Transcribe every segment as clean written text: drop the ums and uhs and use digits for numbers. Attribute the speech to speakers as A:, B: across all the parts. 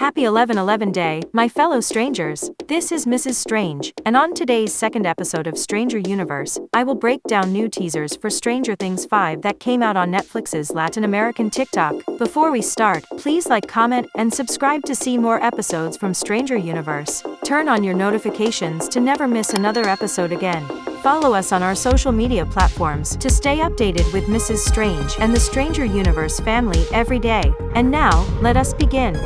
A: Happy 11/11 Day, my fellow strangers. This is Mrs. Strange, and on today's second episode of Stranger Universe, I will break down new teasers for Stranger Things 5 that came out on Netflix's Latin American TikTok. Before we start, please like, comment, and subscribe to see more episodes from Stranger Universe. Turn on your notifications to never miss another episode again. Follow us on our social media platforms to stay updated with Mrs. Strange and the Stranger Universe family every day. And now, let us begin.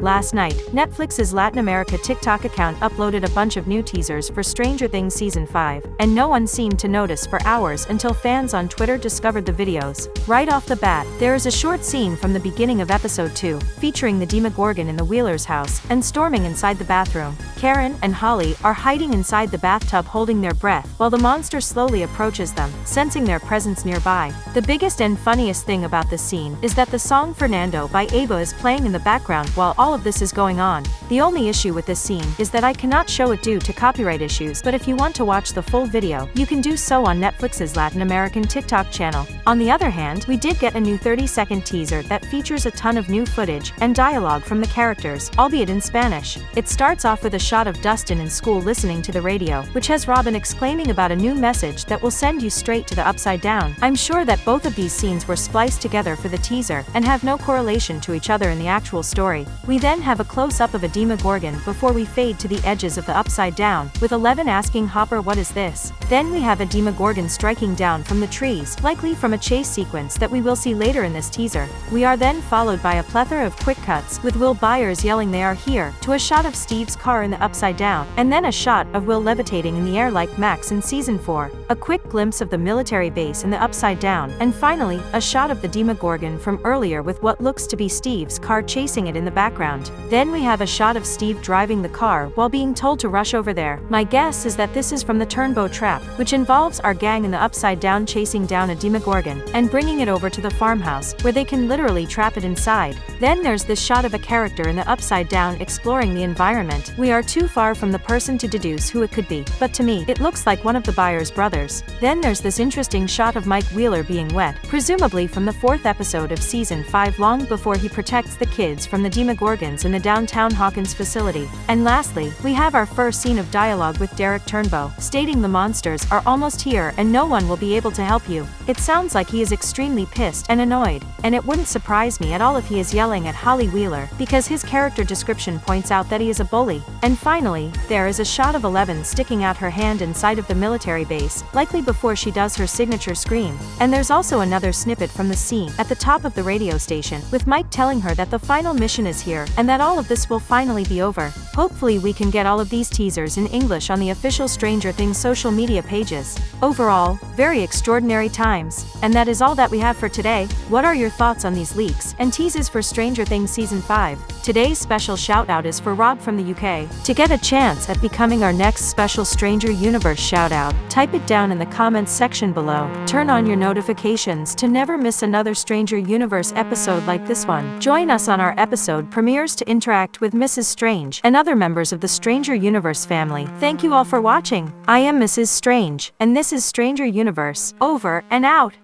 A: Last night, Netflix's Latin America TikTok account uploaded a bunch of new teasers for Stranger Things Season 5, and no one seemed to notice for hours until fans on Twitter discovered the videos. Right off the bat, there is a short scene from the beginning of Episode 2, featuring the Demogorgon in the Wheelers' house, and storming inside the bathroom. Karen and Holly are hiding inside the bathtub holding their breath, while the monster slowly approaches them, sensing their presence nearby. The biggest and funniest thing about this scene is that the song Fernando by Ava is playing in the background while all of this is going on. The only issue with this scene is that I cannot show it due to copyright issues, but if you want to watch the full video, you can do so on Netflix's Latin American TikTok channel. On the other hand, we did get a new 30-second teaser that features a ton of new footage and dialogue from the characters, albeit in Spanish. It starts off with a shot of Dustin in school listening to the radio, which has Robin exclaiming about a new message that will send you straight to the Upside Down. I'm sure that both of these scenes were spliced together for the teaser, and have no correlation to each other in the actual story. We then have a close-up of a Demogorgon before we fade to the edges of the Upside Down, with Eleven asking Hopper what is this? Then we have a Demogorgon striking down from the trees, likely from a chase sequence that we will see later in this teaser. We are then followed by a plethora of quick cuts, with Will Byers yelling they are here, to a shot of Steve's car in the Upside Down, and then a shot of Will levitating in the air like Max in Season 4, a quick glimpse of the military base in the Upside Down, and finally, a shot of the Demogorgon from earlier with what looks to be Steve's car chasing it in the background. Then we have a shot of Steve driving the car while being told to rush over there. My guess is that this is from the Turnbow Trap, which involves our gang in the Upside Down chasing down a Demogorgon, and bringing it over to the farmhouse, where they can literally trap it inside. Then there's this shot of a character in the Upside Down exploring the environment. We are too far from the person to deduce who it could be, but to me, it looks like one of the Byers brothers. Then there's this interesting shot of Mike Wheeler being wet, presumably from the 4th episode of Season 5 long before he protects the kids from the Demogorgons in the downtown Hawkins facility. And lastly, we have our first scene of dialogue with Derek Turnbow, stating the monsters are almost here and no one will be able to help you. It sounds like he is extremely pissed and annoyed, and it wouldn't surprise me at all if he is yelling at Holly Wheeler, because his character description points out that he is a bully. And finally, there is a shot of Eleven sticking out her hand inside of the military base, likely before she does her signature scream. And there's also another snippet from the scene at the top of the radio station, with Mike telling her that the final mission is here, and that all of this will finally be over. Hopefully we can get all of these teasers in English on the official Stranger Things social media pages. Overall, very extraordinary times. And that is all that we have for today. What are your thoughts on these leaks and teases for Stranger Things Season 5? Today's special shout-out is for Rob from the UK. To get a chance at becoming our next special Stranger Universe shout-out, type it down in the comments section below. Turn on your notifications to never miss another Stranger Universe episode like this one. Join us on our episode premieres to interact with Mrs. Strange and other members of the Stranger Universe family. Thank you all for watching. I am Mrs. Strange, and this is Stranger Universe. Over and out.